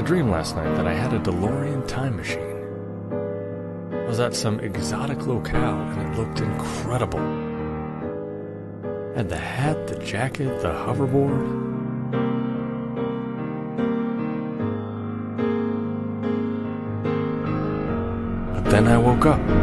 a dream last night that I had a DeLorean time machine. I was at some exotic locale and it looked incredible. Had the hat, the jacket, the hoverboard. But then I woke up.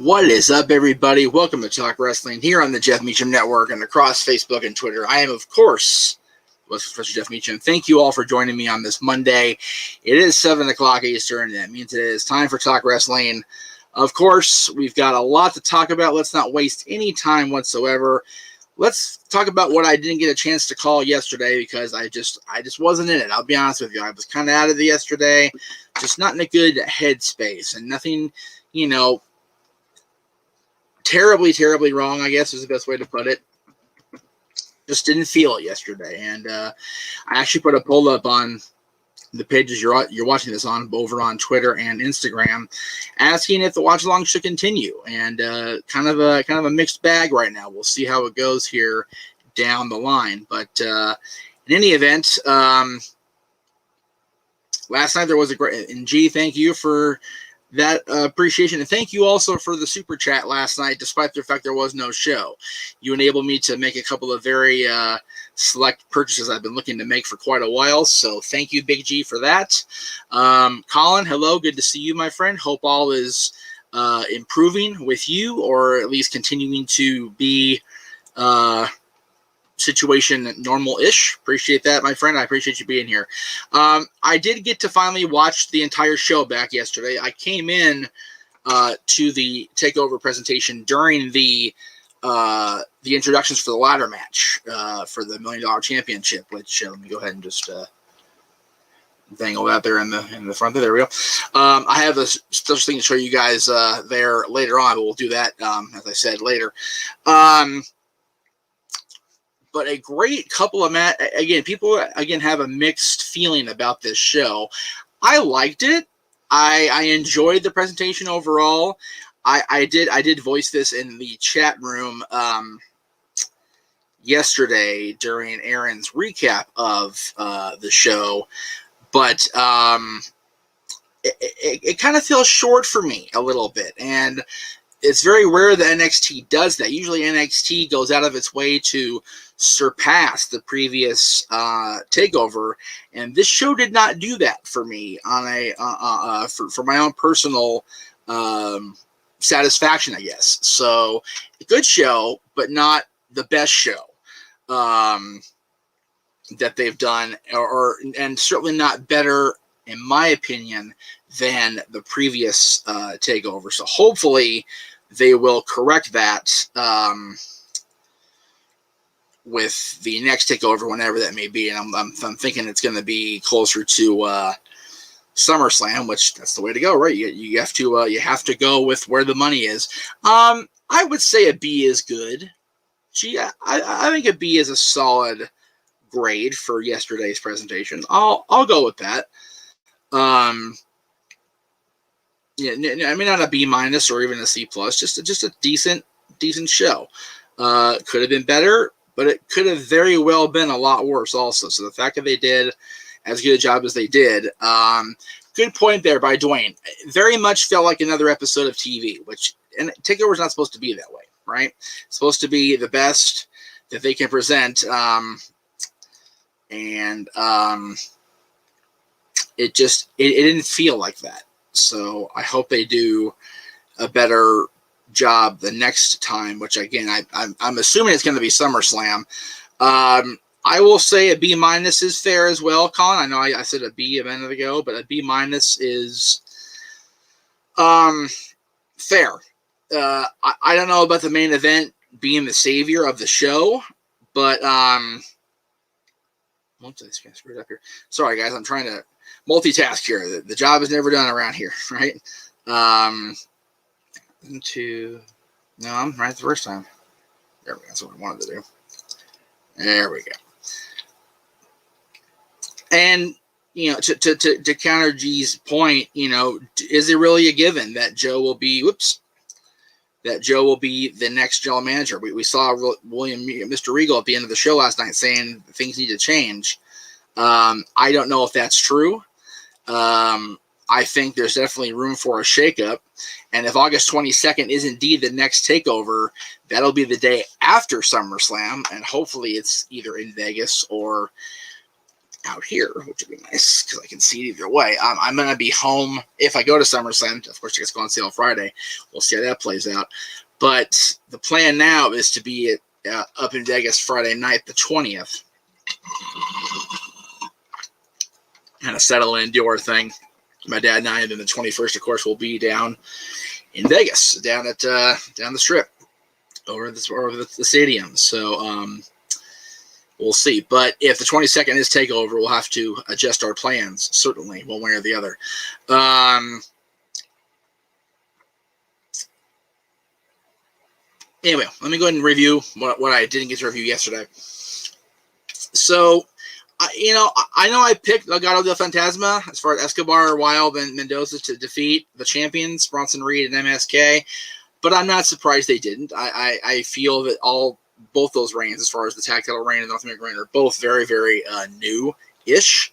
What is up, everybody? Welcome to Talk Wrestling here on the Jeff Meacham Network and across Facebook and Twitter. I am, of course, Professor Jeff Meacham. Thank you all for joining me on this Monday. It is 7 o'clock Eastern, and that means it is time for Talk Wrestling. Of course, we've got a lot to talk about. Let's not waste any time whatsoever. Let's talk about what I didn't get a chance to call yesterday because I just wasn't in it. I'll be honest with you. I was kind of out of it yesterday, just not in a good headspace, and nothing, terribly wrong, I guess is the best way to put it. Just didn't feel it yesterday. And I actually put a poll up on the pages you're watching this on, over on Twitter and Instagram, asking if the watch along should continue. And kind of a mixed bag right now. We'll see how it goes here down the line. But in any event, last night there was a great, and G, thank you for that appreciation, and thank you also for the super chat last night. Despite the fact there was no show, you enabled me to make a couple of very select purchases I've been looking to make for quite a while. So thank you, Big G, for that. Colin, hello, good to see you, my friend. Hope all is improving with you, or at least continuing to be situation normal-ish. Appreciate that, my friend. I appreciate you being here. I did get to finally watch the entire show back yesterday. I came in to the takeover presentation during the introductions for the ladder match for the $1 Million Championship, which let me go ahead and just dangle that there in the front. There we go. I have a special thing to show you guys there later on, but we'll do that as I said later. But a great couple of people have a mixed feeling about this show. I liked it. I enjoyed the presentation overall. I did voice this in the chat room yesterday during Aaron's recap of the show, but it kind of feels short for me a little bit, and it's very rare that NXT does that. Usually NXT goes out of its way to surpass the previous takeover, and this show did not do that for me on for my own personal satisfaction, I guess. So a good show, but not the best show that they've done, and certainly not better, in my opinion, than the previous takeover. So hopefully they will correct that with the next takeover, whenever that may be. And I'm thinking it's going to be closer to SummerSlam, which that's the way to go, right? You have to go with where the money is. I would say a B is good. Gee, I think a B is a solid grade for yesterday's presentation. I'll go with that. Yeah, I mean, not a B minus or even a C plus, just a decent show. Could have been better, but it could have very well been a lot worse also. So the fact that they did as good a job as they did, good point there by Dwayne. It very much felt like another episode of TV, and TakeOver is not supposed to be that way, right? It's supposed to be the best that they can present, and it didn't feel like that. So I hope they do a better job the next time, which again, I'm assuming it's going to be SummerSlam. I will say a B minus is fair as well, Colin. I know I said a B a minute ago, but a B minus is fair. I don't know about the main event being the savior of the show, but oops, I screwed up here. Sorry, guys, I'm trying to multitask here. The job is never done around here, right? No, I'm right the first time. There we go. That's what I wanted to do. There we go. And to counter G's point, is it really a given that Joe will be the next general manager? We saw Mr. Regal at the end of the show last night saying things need to change. I don't know if that's true. I think there's definitely room for a shakeup. And if August 22nd is indeed the next takeover, that'll be the day after SummerSlam. And hopefully it's either in Vegas or out here, which would be nice because I can see it either way. I'm going to be home if I go to SummerSlam. Of course, tickets go on sale Friday. We'll see how that plays out. But the plan now is to be up in Vegas Friday night, the 20th. Kind of settle in, do our thing. My dad and I, and then the 21st, of course, will be down in Vegas, down the strip, over the stadium. So we'll see. But if the 22nd is takeover, we'll have to adjust our plans, certainly, one way or the other. Anyway, let me go ahead and review what I didn't get to review yesterday. So, I know I picked Legado del Fantasma as far as Escobar, Wilde, and Mendoza to defeat the champions, Bronson Reed and MSK, but I'm not surprised they didn't. I feel that both those reigns, as far as the tag title reign and the North American reign, are both very, very new-ish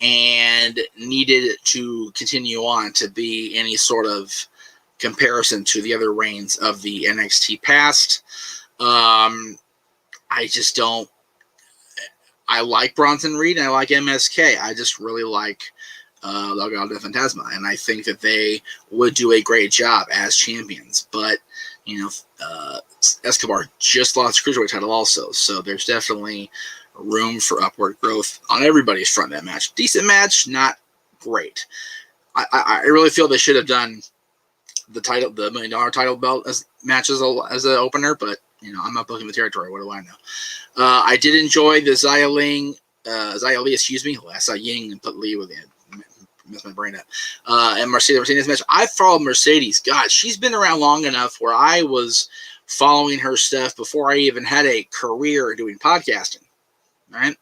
and needed to continue on to be any sort of comparison to the other reigns of the NXT past. I just don't. I like Bronson Reed and I like MSK. I just really like Legado del Fantasma, and I think that they would do a great job as champions. But Escobar just lost the cruiserweight title also, so there's definitely room for upward growth on everybody's front in that match. Decent match, not great. I really feel they should have done the $1 million title belt as an opener, but I'm not booking the territory. What do I know? I did enjoy the Xia Li, last Ying and put Lee with it. Messed my brain up. And Mercedes match. I followed Mercedes. God, she's been around long enough where I was following her stuff before I even had a career doing podcasting. All right.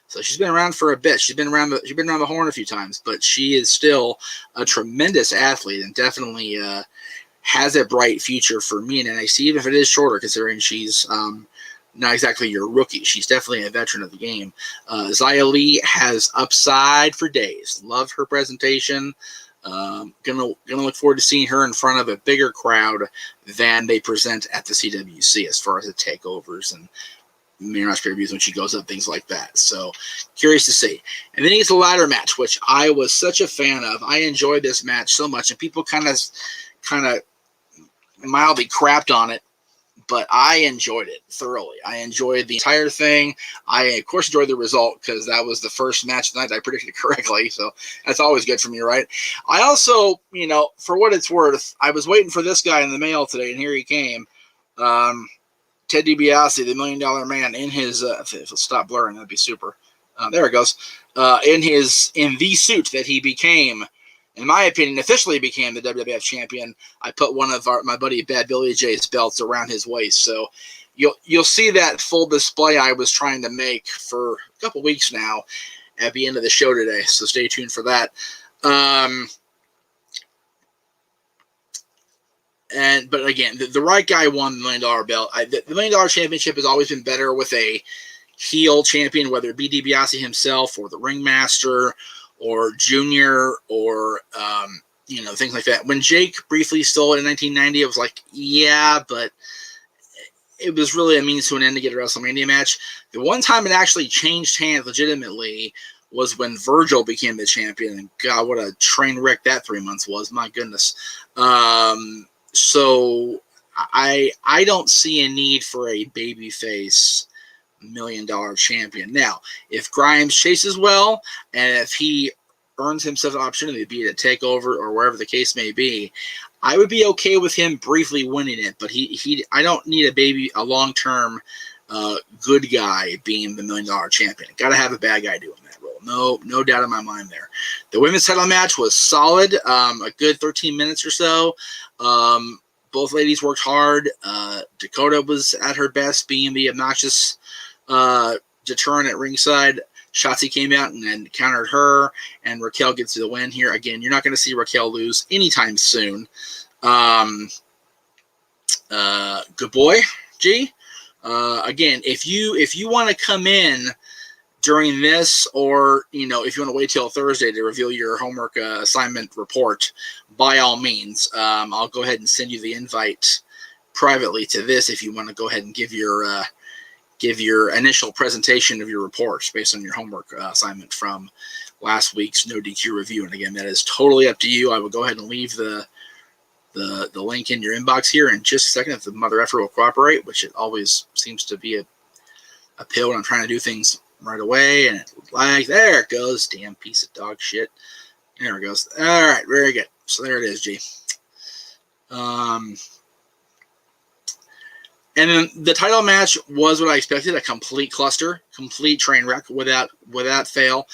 So she's been around for a bit. She's been around the horn a few times, but she is still a tremendous athlete and definitely has a bright future for me in NXT, even if it is shorter, considering she's not exactly your rookie. She's definitely a veteran of the game. Xia Li has upside for days. Love her presentation. Gonna look forward to seeing her in front of a bigger crowd than they present at the CWC as far as the takeovers and main roster reviews when she goes up, things like that. So curious to see. And then he gets a ladder match, which I was such a fan of. I enjoyed this match so much, and people kind of mildly crapped on it, but I enjoyed it thoroughly. I enjoyed the entire thing. I, of course, enjoyed the result because that was the first match of the night I predicted correctly, so that's always good for me, right? I also, for what it's worth, I was waiting for this guy in the mail today, and here he came. Ted DiBiase, the $1 Million Man, in his if it'll stop blurring, that'd be super. There it goes. In the suit that he became, in my opinion, officially became the WWF champion. I put one of my buddy Bad Billy J's belts around his waist, so you'll see that full display I was trying to make for a couple weeks now at the end of the show today. So stay tuned for that. But again, the right guy won the $1 Million belt. The $1 Million championship has always been better with a heel champion, whether it be DiBiase himself or the Ringmaster or Junior or things like that. When Jake briefly stole it in 1990, I was like, yeah, but it was really a means to an end to get a WrestleMania match. The one time it actually changed hands legitimately was when Virgil became the champion, and God, what a train wreck that 3 months was. My goodness. So I don't see a need for a babyface $1 Million champion. Now, if Grimes chases well, and if he earns himself an opportunity, be it a takeover or wherever the case may be, I would be okay with him briefly winning it. But I don't need a long-term good guy being the $1 Million champion. Got to have a bad guy doing that role. No doubt in my mind there. The women's title match was solid, a good 13 minutes or so. Both ladies worked hard. Dakota was at her best, being the obnoxious deterrent at ringside. Shotzi came out and countered her, and Raquel gets the win here. Again, you're not going to see Raquel lose anytime soon. Good boy, G. Again, if you want to come in during this, or if you want to wait till Thursday to reveal your homework assignment report, by all means, I'll go ahead and send you the invite privately to this if you want to go ahead and give your initial presentation of your reports based on your homework assignment from last week's No DQ review. And again, that is totally up to you. I will go ahead and leave the link in your inbox here in just a second if the mother effer will cooperate, which it always seems to be a pill when I'm trying to do things right away, and there it goes. Damn piece of dog shit. There it goes. All right, very good. So there it is, G. And then the title match was what I expected, a complete cluster, complete train wreck without fail.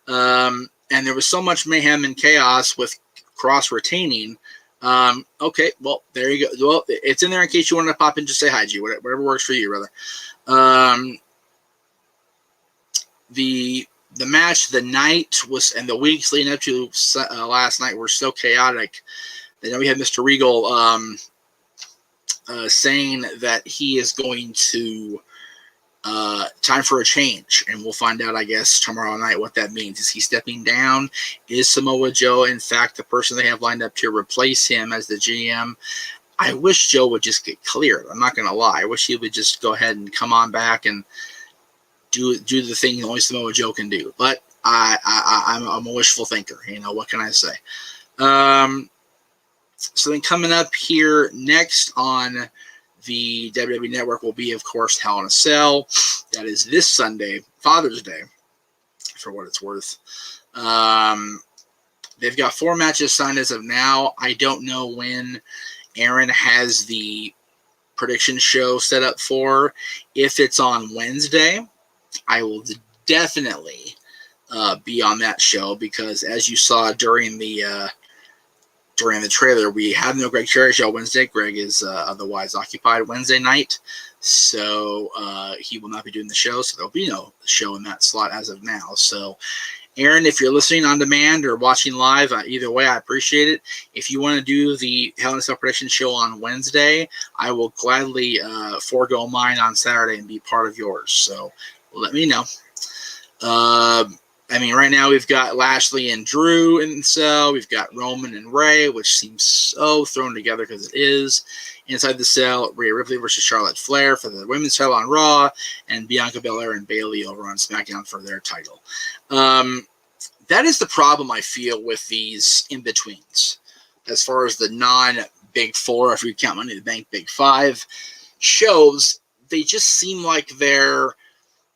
And there was so much mayhem and chaos with Cross retaining. Okay, well, there you go. Well, it's in there in case you want to pop in, just say hi, G. Whatever works for you, brother. The match, the night was, and the weeks leading up to last night were so chaotic. Then we had Mr. Regal saying that he is going to time for a change, and we'll find out, I guess, tomorrow night what that means. Is he stepping down? Is Samoa Joe, in fact, the person they have lined up to replace him as the GM? I wish Joe would just get cleared. I'm not going to lie. I wish he would just go ahead and come on back and do the thing only Samoa Joe can do. But I'm a wishful thinker. What can I say? So then coming up here next on the WWE Network will be, of course, Hell in a Cell. That is this Sunday, Father's Day, for what it's worth. They've got 4 matches signed as of now. I don't know when Aaron has the prediction show set up for. If it's on Wednesday, I will definitely be on that show, because as you saw during the trailer, we have no Greg Cherry show Wednesday. Greg is otherwise occupied Wednesday night, so he will not be doing the show, so there'll be no show in that slot as of now. So Aaron, if you're listening on demand or watching live, either way, I appreciate it. If you want to do the Hell in a Cell prediction show on Wednesday, I will gladly forego mine on Saturday and be part of yours. So let me know. Right now we've got Lashley and Drew in the cell. We've got Roman and Ray, which seems so thrown together because it is. Inside the cell, Rhea Ripley versus Charlotte Flair for the women's title on Raw, and Bianca Belair and Bayley over on SmackDown for their title. That is the problem I feel with these in-betweens. As far as the non-Big Four, if you count Money in the Bank, Big Five shows, they just seem like they're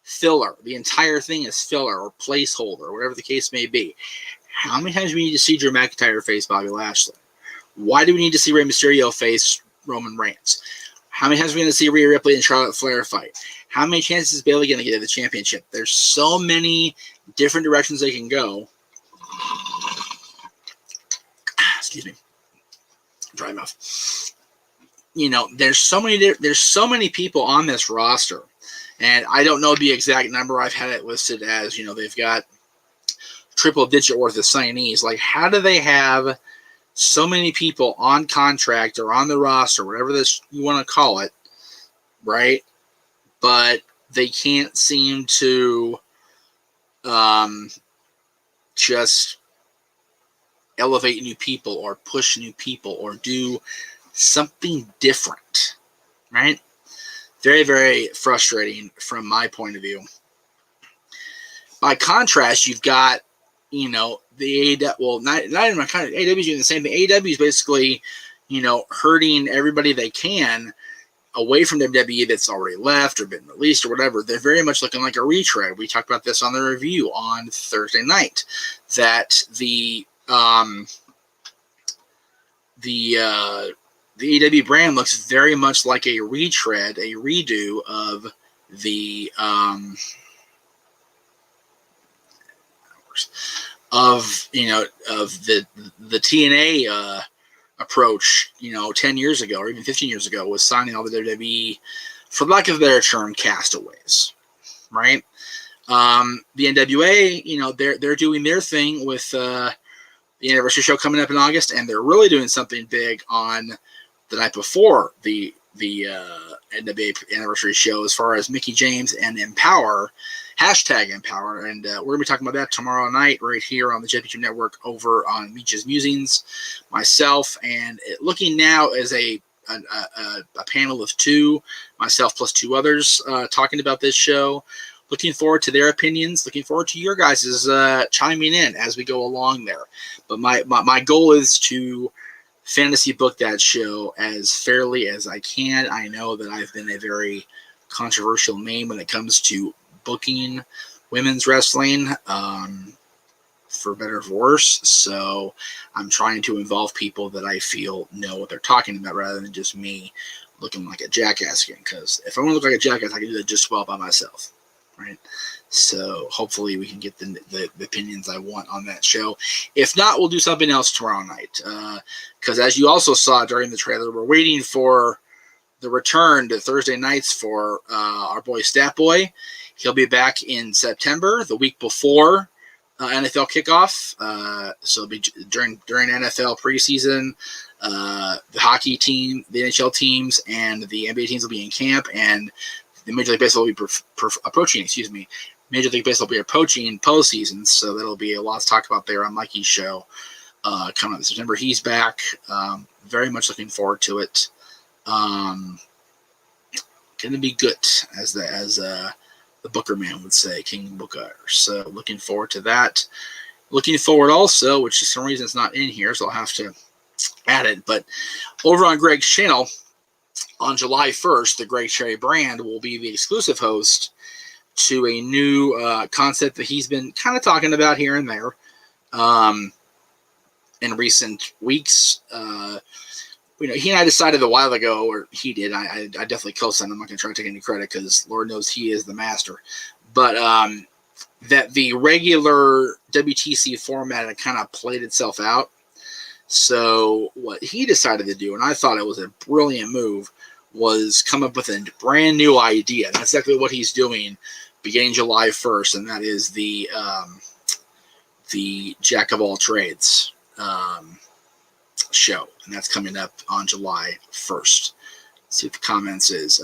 filler. The entire thing is filler or placeholder, whatever the case may be. How many times do we need to see Drew McIntyre face Bobby Lashley? Why do we need to see Rey Mysterio face Roman Reigns? How many times are we going to see Rhea Ripley and Charlotte Flair fight? How many chances is Bayley going to get the championship? There's so many different directions they can go. Excuse me. Dry mouth. There's so many people on this roster. And I don't know the exact number. I've had it listed as, they've got triple-digit worth of signees. Like, how do they have so many people on contract or on the roster, whatever this you want to call it, right? But they can't seem to just elevate new people or push new people or do something different, right? Very, very frustrating from my point of view. By contrast, you've got, the AEW, well, not even my kind of AEW is doing the same thing. AEW is basically, hurting everybody they can away from WWE that's already left or been released or whatever. They're very much looking like a retread. We talked about this on the review on Thursday night, that the AEW brand looks very much like a retread, a redo of the the TNA approach, 10 years ago or even 15 years ago, was signing all the WWE, for lack of a better term, castaways, right? The NWA, they're doing their thing with the anniversary show coming up in August, and they're really doing something big on the night before the NWA anniversary show as far as Mickie James and Empower, hashtag Empower, and we're going to be talking about that tomorrow night right here on the Jeff Meacham Network over on Meach's Musings, myself, and looking now as a panel of two, myself plus two others talking about this show. Looking forward to their opinions. Looking forward to your guys' chiming in as we go along there. But my goal is to fantasy book that show as fairly as I can. I know that I've been a very controversial name when it comes to booking women's wrestling, for better or for worse. So I'm trying to involve people that I feel know what they're talking about rather than just me looking like a jackass again. Because if I want to look like a jackass, I can do that just well by myself. Right, so hopefully we can get the opinions I want on that show. If not, we'll do something else tomorrow night. Because as you also saw during the trailer, we're waiting for the return to Thursday nights for our boy Stat Boy. He'll be back in September, the week before NFL kickoff. So it'll be during NFL preseason. The hockey team, the NHL teams, and the NBA teams will be in camp, and the Major League Baseball will be approaching. Major League Baseball will be approaching postseason, so that'll be a lot to talk about there on Mikey's show coming up in September. He's back. Very much looking forward to it. Going to be good, as the Booker man would say, King Booker. So looking forward to that. Looking forward also, which for some reason it's not in here, so I'll have to add it. But over on Greg's channel, on July 1st, the Greg Cherry brand will be the exclusive host to a new concept that he's been kind of talking about here and there in recent weeks. He and I decided a while ago, or he did. I definitely co-signed. I'm not going to try to take any credit because Lord knows he is the master. But that the regular WTC format had kind of played itself out. So what he decided to do, and I thought it was a brilliant move, was come up with a brand new idea. That's exactly what he's doing beginning July 1st, and that is the Jack of All Trades show. And that's coming up on July 1st. Let's see what the comments is.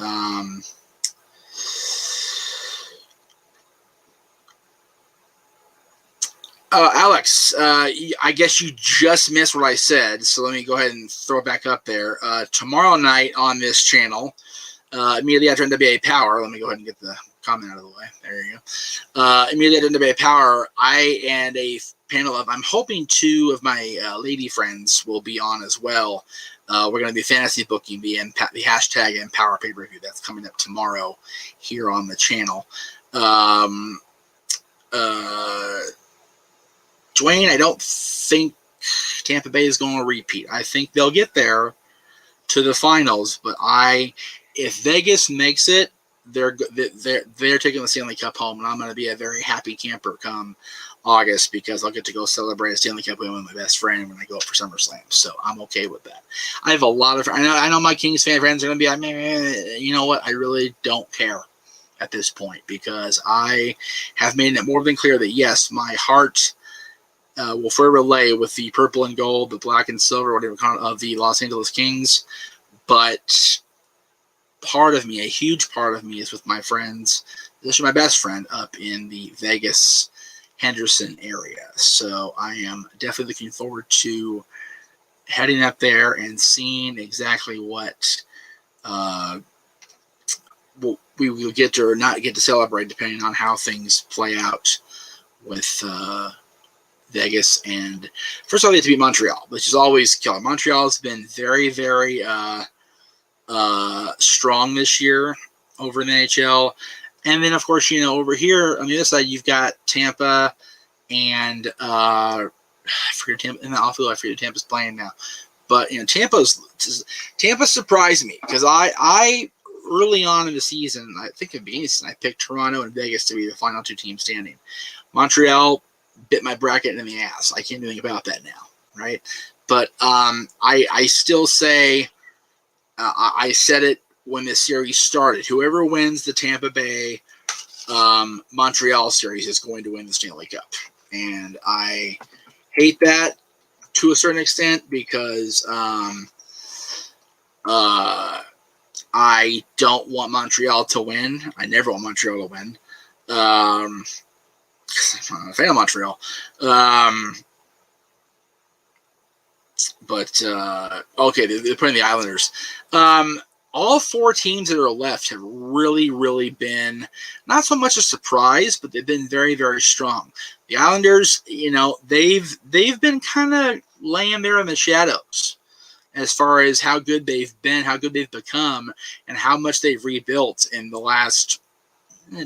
Alex, I guess you just missed what I said, so let me go ahead and throw it back up there. Tomorrow night on this channel, immediately after NWA Power, let me go ahead and get the comment out of the way. There you go. Immediately after NWA Power, I and a panel of, I'm hoping two of my lady friends will be on as well. We're going to be fantasy booking the hashtag Empower pay-per-view. That's coming up tomorrow here on the channel. Dwayne, I don't think Tampa Bay is going to repeat. I think they'll get there to the finals, but if Vegas makes it, they're taking the Stanley Cup home, and I'm going to be a very happy camper come August because I'll get to go celebrate a Stanley Cup win with my best friend when I go up for SummerSlam. So I'm okay with that. I have a lot of I know my Kings fan friends are going to be like, man, you know what? I really don't care at this point because I have made it more than clear that yes, my heart will forever lay with the purple and gold, the black and silver, whatever of the Los Angeles Kings. But part of me, a huge part of me, is with my friends, especially my best friend up in the Vegas, Henderson area. So I am definitely looking forward to heading up there and seeing exactly what we will get to or not get to celebrate, depending on how things play out with Vegas. And first of all, they have to beat Montreal, which is always killer. Montreal has been very, very strong this year over in the NHL. And then, of course, over here on the other side, you've got Tampa and I forget Tampa in the outfield. I forget Tampa's playing now, but Tampa surprised me because I early on in the season, I think at the beginning of the season, I picked Toronto and Vegas to be the final two teams standing. Montreal bit my bracket in the ass. I can't do anything about that now, right? But I still say I said it when this series started. Whoever wins the Tampa Bay Montreal series is going to win the Stanley Cup. And I hate that to a certain extent because I don't want Montreal to win. I never want Montreal to win. I'm a fan of Montreal. Okay, they're putting the Islanders. All four teams that are left have really, really been not so much a surprise, but they've been very, very strong. The Islanders, they've been kind of laying there in the shadows as far as how good they've been, how good they've become, and how much they've rebuilt in the last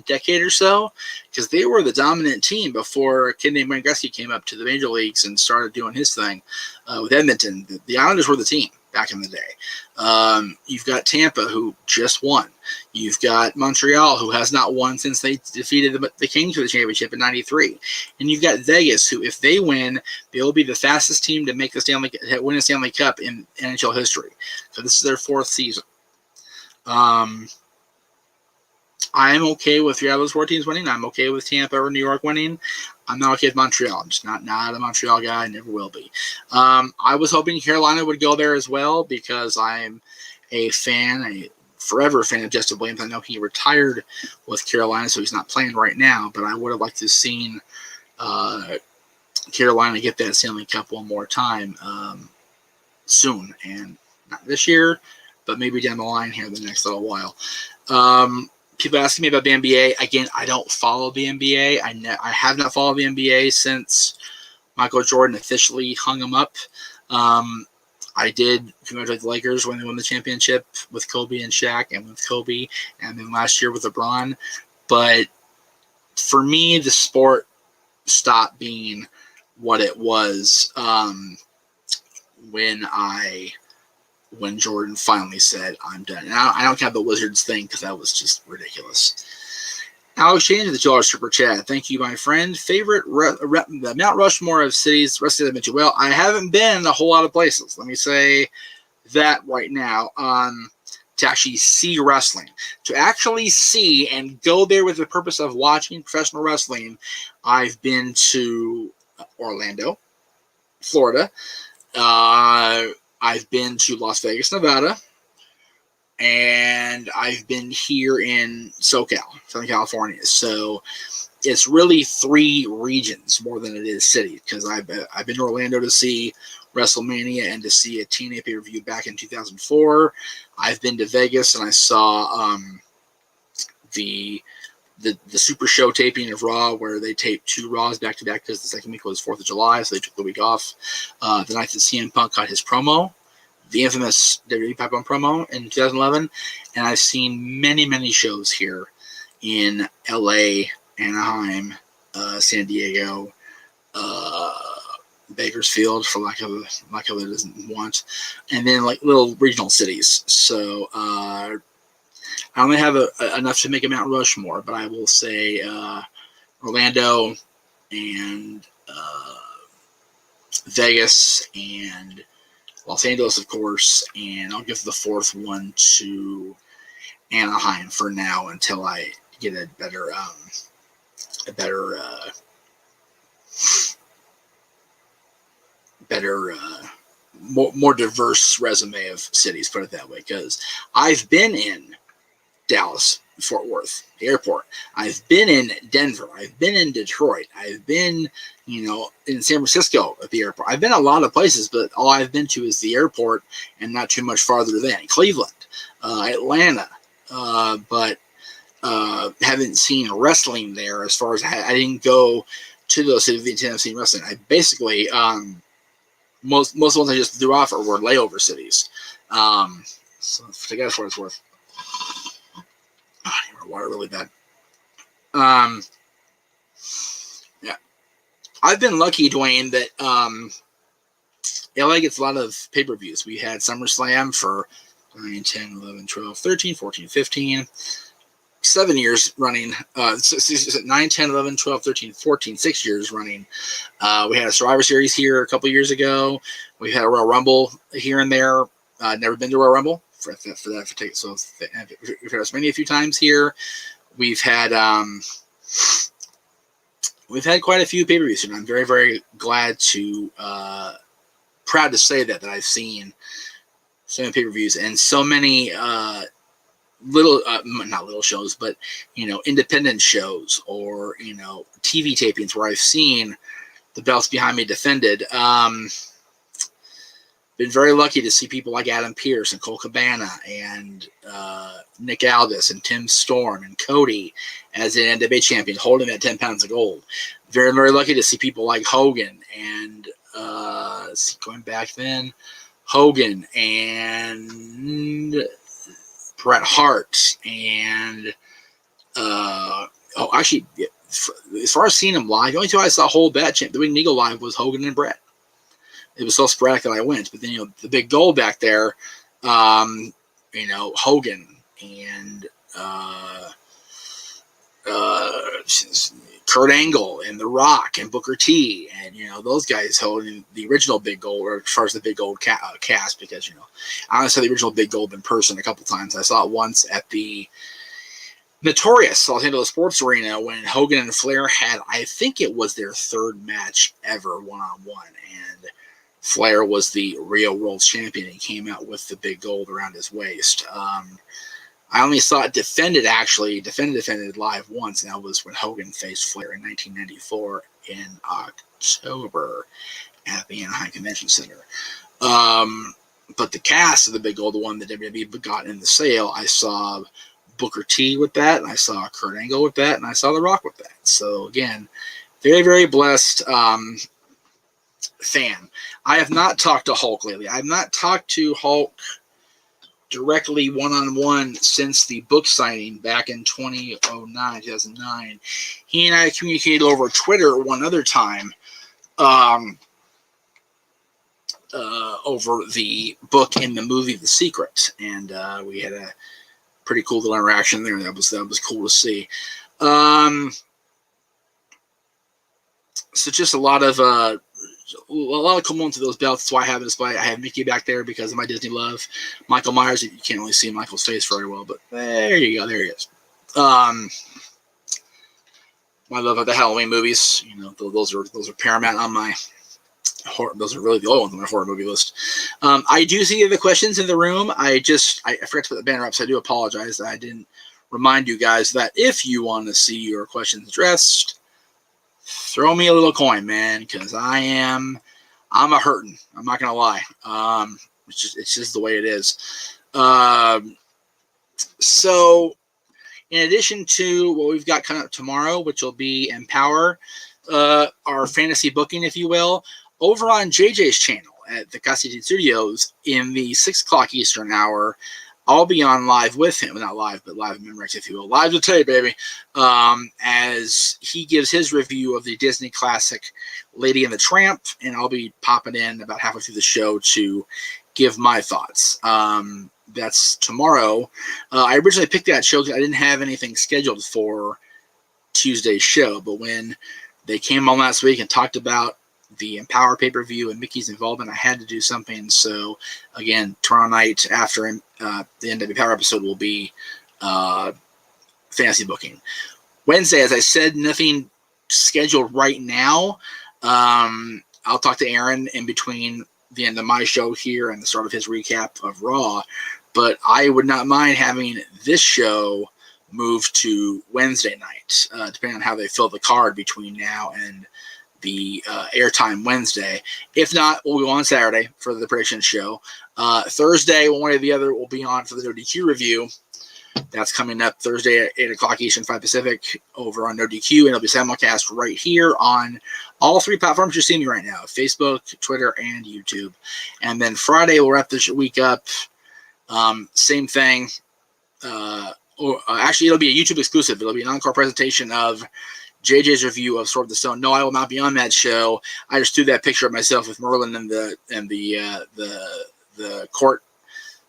decade or so, because they were the dominant team before a kid named Wayne Gretzky came up to the major leagues and started doing his thing with Edmonton. The Islanders were the team back in the day. You've got Tampa, who just won. You've got Montreal, who has not won since they defeated the Kings for the championship in '93. And you've got Vegas, who, if they win, they'll be the fastest team to make win a Stanley Cup in NHL history. So this is their fourth season. I am okay with the other four teams winning. I'm okay with Tampa or New York winning. I'm not okay with Montreal. I'm just not a Montreal guy. I never will be. I was hoping Carolina would go there as well because I'm a forever fan of Justin Williams. I know he retired with Carolina, so he's not playing right now, but I would have liked to have seen Carolina get that Stanley Cup one more time soon. And not this year, but maybe down the line here in the next little while. People asking me about the NBA. Again, I don't follow the NBA. I have not followed the NBA since Michael Jordan officially hung him up. I did congratulate the Lakers when they won the championship with Kobe and Shaq, and with Kobe, and then last year with LeBron. But for me, the sport stopped being what it was when Jordan finally said, I'm done. And I don't count the Wizards thing because that was just ridiculous. Alex Change, the $2 super chat. Thank you, my friend. Favorite the Mount Rushmore of cities, rest of the Well, I haven't been a whole lot of places. Let me say that right now. To actually see wrestling. To actually see and go there with the purpose of watching professional wrestling, I've been to Orlando, Florida. I've been to Las Vegas, Nevada, and I've been here in SoCal, Southern California. So it's really 3 regions more than it is cities, because I've been to Orlando to see WrestleMania and to see a TNA pay-per-view back in 2004. I've been to Vegas and I saw the Super Show taping of Raw, where they taped 2 Raws back to back because the second week was 4th of July, so they took the week off. The night that CM Punk got his promo, the infamous WWE Pipe Bomb promo in 2011, and I've seen many, many shows here in LA, Anaheim, San Diego, Bakersfield, for lack of it doesn't want, and then like little regional cities. So I only have enough to make a Mount Rushmore, but I will say Orlando and Vegas and Los Angeles, of course, and I'll give the 4th one to Anaheim for now until I get a better more diverse resume of cities, put it that way, because I've been in Dallas, Fort Worth, the airport. I've been in Denver. I've been in Detroit. I've been, in San Francisco at the airport. I've been a lot of places, but all I've been to is the airport and not too much farther than Cleveland, Atlanta, but haven't seen wrestling there. As far as I didn't go to those cities with the intent of seeing wrestling. I basically most of the ones I just threw off were layover cities. So to guess what it's worth. I need water really bad. Yeah. I've been lucky, Dwayne, that LA gets a lot of pay-per-views. We had SummerSlam for 9, 10, 11, 12, 13, 14, 15, 7 years running. 9, 10, 11, 12, 13, 14, 6 years running. We had a Survivor Series here a couple years ago. We've had a Royal Rumble here and there. Never been to Royal Rumble. So we've had WrestleMania a few times here. we've had quite a few pay-per-views, and I'm very, very glad to, proud to say that I've seen so many pay-per-views and so many not little shows, but independent shows or TV tapings where I've seen the belts behind me defended. Been very lucky to see people like Adam Pearce and Cole Cabana and Nick Aldis and Tim Storm and Cody as an NWA champion holding that 10 pounds of gold. Very, very lucky to see people like Hogan and going back then, Hogan and Bret Hart and as far as seeing him live, the only two I saw hold that the Winged Eagle live was Hogan and Bret. It was so sporadic that I went, but then the big gold back there, Hogan and Kurt Angle and The Rock and Booker T and those guys holding the original big gold, or as far as the big gold cast, because I only saw the original big gold in person a couple times. I saw it once at the notorious Los Angeles Sports Arena when Hogan and Flair had, I think it was their third match ever one-on-one, and Flair was the real world champion. He came out with the big gold around his waist. I only saw it defended live once, and that was when Hogan faced Flair in 1994 in October at the Anaheim Convention Center. But the cast of the big gold, the one that WWE got in the sale, I saw Booker T with that, and I saw Kurt Angle with that, and I saw The Rock with that. So again, very, very blessed fan. I have not talked to Hulk lately. I have not talked to Hulk directly one-on-one since the book signing back in 2009. He and I communicated over Twitter one other time over the book and the movie The Secret, and we had a pretty cool little interaction there. That was cool to see. So just a lot of cool moments of those belts. That's why I have a display. I have Mickey back there because of my Disney love. Michael Myers, you can't really see Michael's face very well, but there you go. There he is. My love of the Halloween movies. Those are paramount on my horror. Those are really the only ones on my horror movie list. I do see the questions in the room. I forgot to put the banner up, so I do apologize that I didn't remind you guys that if you want to see your questions addressed, throw me a little coin, man, because I'm a hurting. I'm not gonna lie. It's just the way it is. So, in addition to what we've got coming up tomorrow, which will be Empower, our fantasy booking, if you will, over on JJ's channel at the Constancy Studios in the 6 o'clock Eastern hour. I'll be on live with him. Not live, but live in Memorex, if you will. Live today, baby. As he gives his review of the Disney classic Lady and the Tramp, and I'll be popping in about halfway through the show to give my thoughts. That's tomorrow. I originally picked that show because I didn't have anything scheduled for Tuesday's show, but when they came on last week and talked about the Empower pay-per-view and Mickey's involvement, I had to do something. So again, tomorrow night after the NW Power episode will be fantasy booking. Wednesday, as I said, nothing scheduled right now. I'll talk to Aaron in between the end of my show here and the start of his recap of Raw, but I would not mind having this show move to Wednesday night, depending on how they fill the card between now and the airtime Wednesday. If not, we'll go on Saturday for the prediction show. Thursday, one way or the other, will be on for the No DQ review. That's coming up Thursday at 8 o'clock Eastern, 5 Pacific, over on No DQ, and it'll be simulcast right here on all 3 platforms you're seeing me right now: Facebook, Twitter, and YouTube. And then Friday, we'll wrap this week up. Same thing. Actually, it'll be a YouTube exclusive. It'll be an encore presentation of JJ's review of Sword of the Stone. No, I will not be on that show. I just threw that picture of myself with Merlin and the court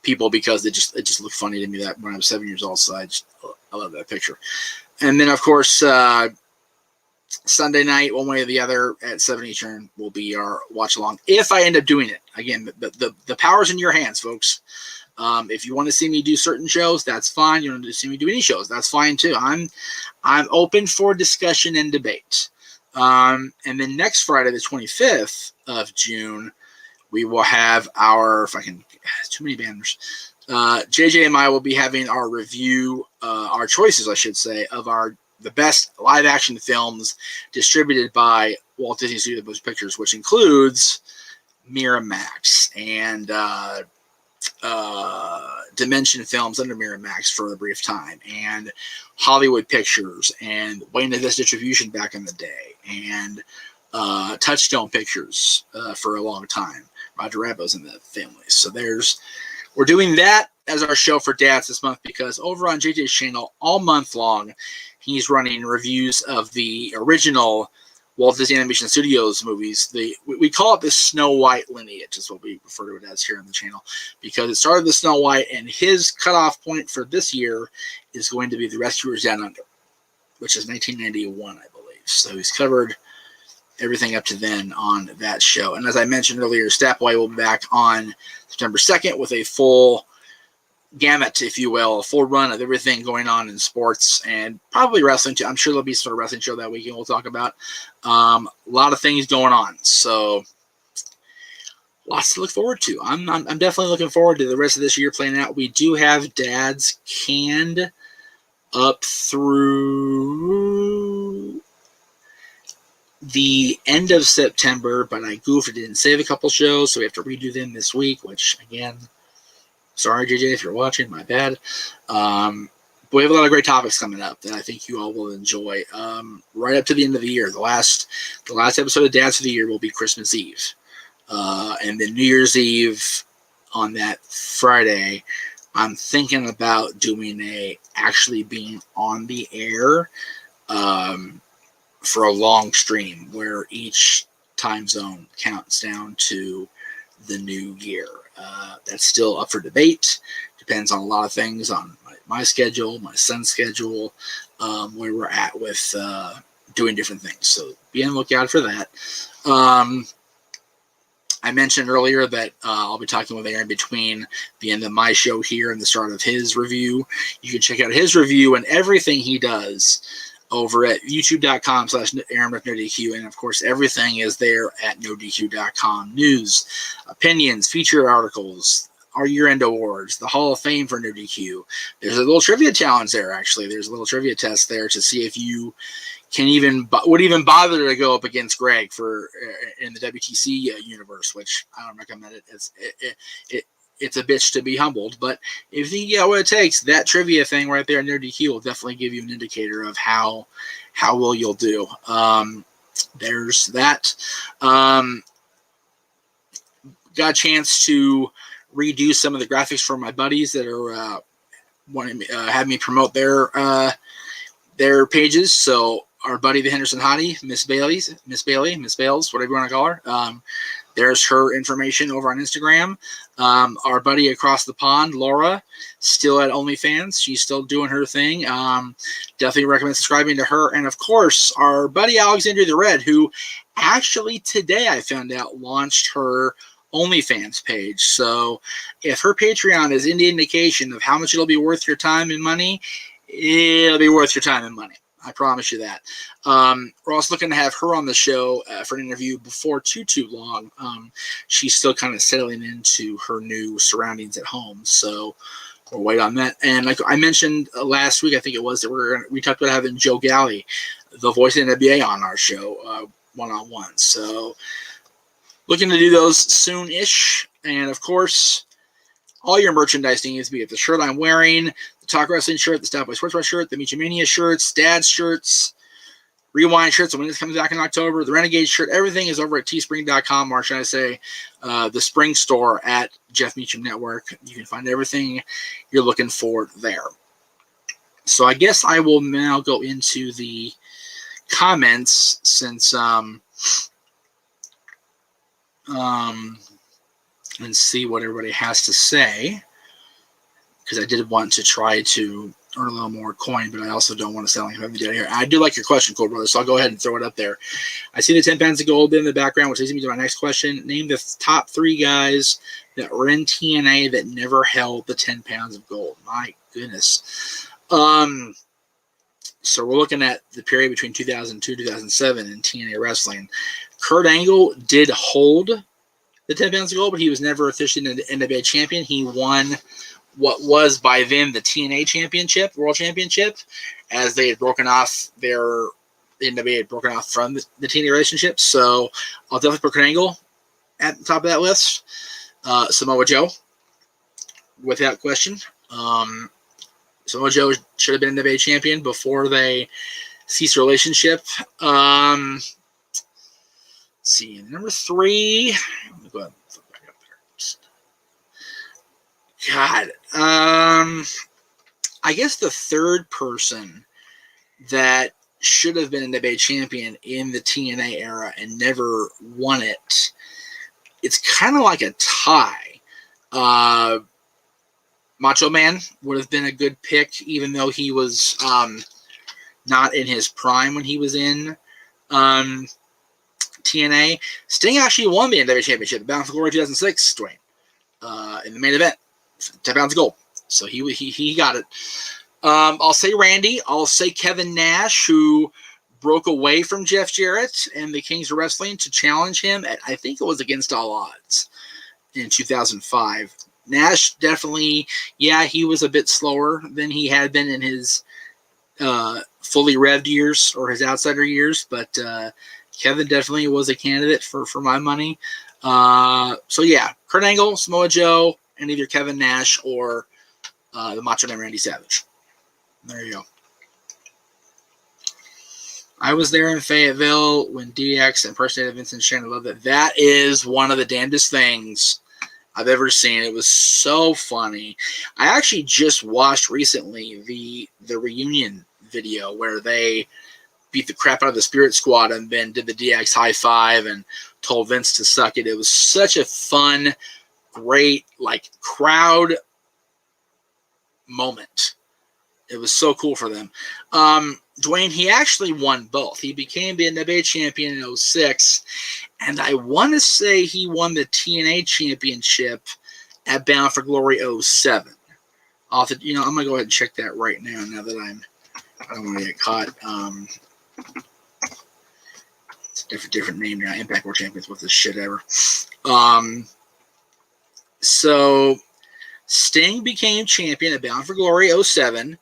people because it just looked funny to me that when I was 7 years old. So I love that picture. And then of course Sunday night, one way or the other at 7 Eastern will be our watch along. If I end up doing it again, the power's in your hands, folks. If you want to see me do certain shows, that's fine. You want to see me do any shows, that's fine too. I'm open for discussion and debate. And then next Friday, the 25th of June, we will have our too many banners. JJ and I will be having our review, our choices, I should say, of the best live action films distributed by Walt Disney Studio Motion Pictures, which includes Miramax and Dimension Films under Miramax for a brief time, and Hollywood Pictures, and Wayne Davis Distribution back in the day, and Touchstone Pictures for a long time. Roger Rabbit's in the family. So we're doing that as our show for dads this month, because over on JJ's channel all month long, he's running reviews of the original Walt Disney Animation Studios movies. We call it the Snow White lineage, is what we refer to it as here on the channel, because it started with Snow White, and his cutoff point for this year is going to be The Rescuers Down Under, which is 1991, I believe. So he's covered everything up to then on that show. And as I mentioned earlier, Stapway will be back on September 2nd with a full gamut, if you will, a full run of everything going on in sports and probably wrestling too. I'm sure there'll be sort of wrestling show that weekend we'll talk about. A lot of things going on. So lots to look forward to. I'm definitely looking forward to the rest of this year playing out. We do have dads canned up through the end of September, but I goofed, didn't save a couple shows, so we have to redo them this week, which, again, sorry, JJ, if you're watching, my bad. But we have a lot of great topics coming up that I think you all will enjoy. Right up to the end of the year, the last episode of Dads for the Year will be Christmas Eve. And then New Year's Eve on that Friday, I'm thinking about actually being on the air for a long stream where each time zone counts down to the new year. That's still up for debate. Depends on a lot of things, on my schedule, my son's schedule, where we're at with doing different things. So be on the lookout for that. I mentioned earlier that I'll be talking with Aaron between the end of my show here and the start of his review. You can check out his review and everything he does over at youtube.com/AaronWithNoDQ. And of course, everything is there at NoDQ.com. News, opinions, featured articles, our year-end awards, the Hall of Fame for NoDQ. There's a little trivia challenge there, actually. There's a little trivia test there to see if you would even bother to go up against Greg in the WTC universe, which I don't recommend it. It's a bitch to be humbled, but if you get what it takes, that trivia thing right there in NoDQ will definitely give you an indicator of how well you'll do. There's that. Got a chance to redo some of the graphics for my buddies that are wanting have me promote their pages. So our buddy, the Henderson Hottie, Miss Bales, whatever you want to call her. There's her information over on Instagram. Our buddy across the pond, Laura, still at OnlyFans. She's still doing her thing. Definitely recommend subscribing to her. And, of course, our buddy Alexandria the Red, who actually today I found out launched her OnlyFans page. So if her Patreon is any indication of how much it'll be worth your time and money, it'll be worth your time and money. I promise you that. We're also looking to have her on the show for an interview before too long. She's still kind of settling into her new surroundings at home, so we'll wait on that. And like I mentioned last week, I think it was, that we talked about having Joe Galley, the voice of the NBA, on our show one-on-one. So looking to do those soon-ish. And of course, all your merchandise needs, be it the shirt I'm wearing, the Talk Wrestling shirt, the Stop by Sports Bar shirt, the Meacham Mania shirts, Dad's shirts, Rewind shirts, when this comes back in October, the Renegade shirt, everything is over at teespring.com, or should I say, the Spring store at Jeff Meacham Network. You can find everything you're looking for there. So I guess I will now go into the comments, since and see what everybody has to say, because I did want to try to earn a little more coin, but I also don't want to sell him every day here. I do like your question, Cole Brother, so I'll go ahead and throw it up there. I see the 10 pounds of gold in the background, which leads me to my next question. Name the top 3 guys that were in TNA that never held the 10 pounds of gold. My goodness. So we're looking at the period between 2002 2007 in TNA wrestling. Kurt Angle did hold the 10 pounds of gold, but he was never officially an NWA champion. He won what was by then the TNA championship, world championship, as they had broken off the NWA had broken off from the TNA relationship. So I'll definitely put Kurt Angle at the top of that list. Samoa Joe, without question. Samoa Joe should have been NWA champion before they ceased the relationship. Let's see, number 3. Let me go ahead and flip back up there. God, I guess the third person that should have been a NWA champion in the TNA era and never won it. It's kind of like a tie. Macho Man would have been a good pick, even though he was not in his prime when he was in TNA. Sting actually won the NWA Championship, Bound for Glory 2006, Dwayne, in the main event, 10 pounds of gold. So he got it. I'll say Randy. I'll say Kevin Nash, who broke away from Jeff Jarrett and the Kings of Wrestling to challenge him at, I think it was Against All Odds in 2005. Nash definitely, he was a bit slower than he had been in his fully revved years or his outsider years, but Kevin definitely was a candidate for my money. So Kurt Angle, Samoa Joe, and either Kevin Nash or the Macho Man Randy Savage. There you go. I was there in Fayetteville when DX impersonated Vincent Shannon. I love that. That is one of the damnedest things I've ever seen. It was so funny. I actually just watched recently the reunion video where they beat the crap out of the Spirit Squad and then did the DX high five and told Vince to suck it. It was such a fun, great, crowd moment. It was so cool for them. Dwayne, he actually won both. He became the NWA champion in 2006, and I want to say he won the TNA championship at Bound for Glory 2007. I'm going to go ahead and check that right now that I don't want to get caught. It's a different name now. Impact World Champions, what's this shit ever. So Sting became champion at Bound for Glory 2007.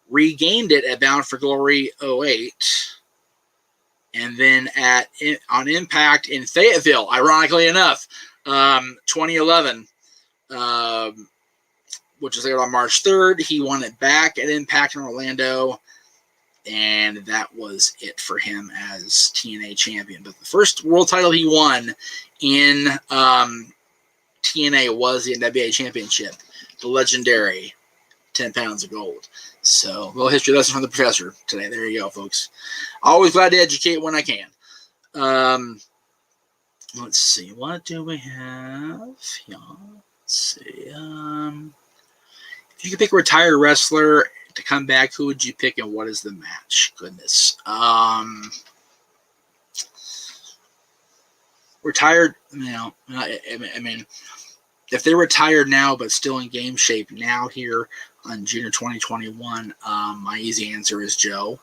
Regained it at Bound for Glory 2008, and then on Impact in Fayetteville, ironically enough, 2011, which was aired on March 3rd. He won it back at Impact in Orlando, and that was it for him as TNA champion. But the first world title he won in TNA was the NWA Championship, the legendary 10 pounds of gold. So, a little history lesson from the professor today. There you go, folks. Always glad to educate when I can. Let's see. What do we have? Yeah, let's see. If you could pick a retired wrestler to come back, who would you pick and what is the match? Goodness. Retired, I mean, if they're retired now but still in game shape now here on June of 2021, my easy answer is Joe.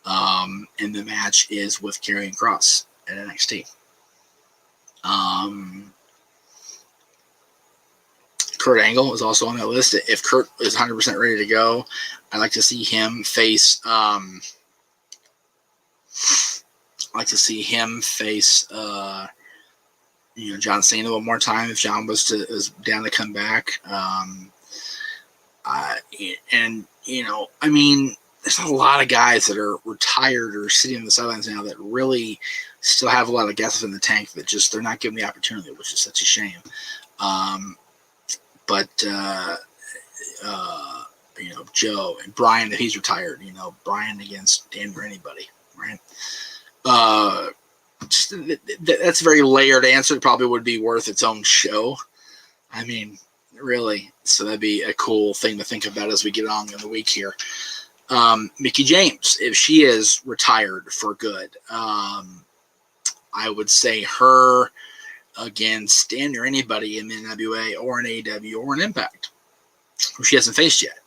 And the match is with Karrion Kross at NXT. Kurt Angle is also on that list. If Kurt is 100% ready to go, I'd like to see him face John Cena one more time if John is down to come back. There's a lot of guys that are retired or sitting on the sidelines now that really still have a lot of gas in the tank that just they're not given the opportunity, which is such a shame. Joe and Brian, if he's retired, Brian against Dan or anybody, right? That's a very layered answer. It probably would be worth its own show. I mean, really. So that'd be a cool thing to think about as we get on in the week here. Mickie James, if she is retired for good, I would say her against Stan or anybody in the NWA or an AEW or an Impact, who she hasn't faced yet.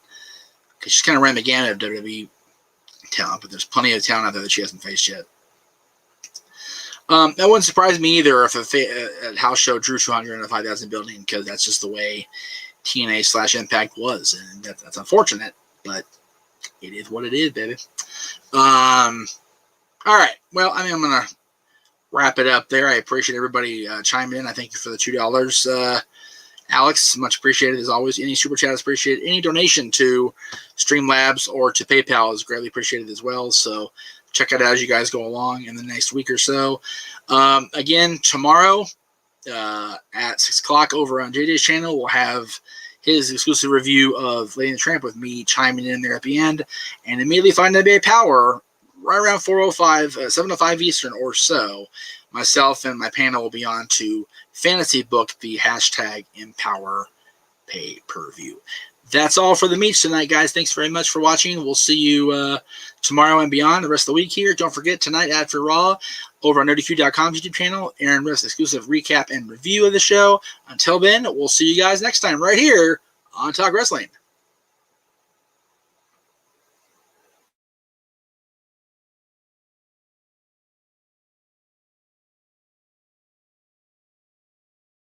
Because she's kind of ran the gamut of WWE talent, but there's plenty of talent out there that she hasn't faced yet. That wouldn't surprise me either if a house show drew 200 in a 5,000 building, because that's just the way TNA/Impact was, and that's unfortunate, but it is what it is, baby. All right. Well, I mean, I'm going to wrap it up there. I appreciate everybody chiming in. I thank you for the $2. Alex, much appreciated as always. Any super chat is appreciated. Any donation to Streamlabs or to PayPal is greatly appreciated as well. So check it out as you guys go along in the next week or so. Again, tomorrow at 6 o'clock over on JJ's channel, we'll have his exclusive review of Lady and the Tramp with me chiming in there at the end. And immediately find NBA Power right around 4:05, 7:05 Eastern or so. Myself and my panel will be on to fantasy book the hashtag Empower pay-per-view. That's all for the meets tonight, guys. Thanks very much for watching. We'll see you tomorrow and beyond the rest of the week here. Don't forget, tonight after Raw, over on NerdQ.com's YouTube channel, Aaron Riff's exclusive recap and review of the show. Until then, we'll see you guys next time right here on Talk Wrestling.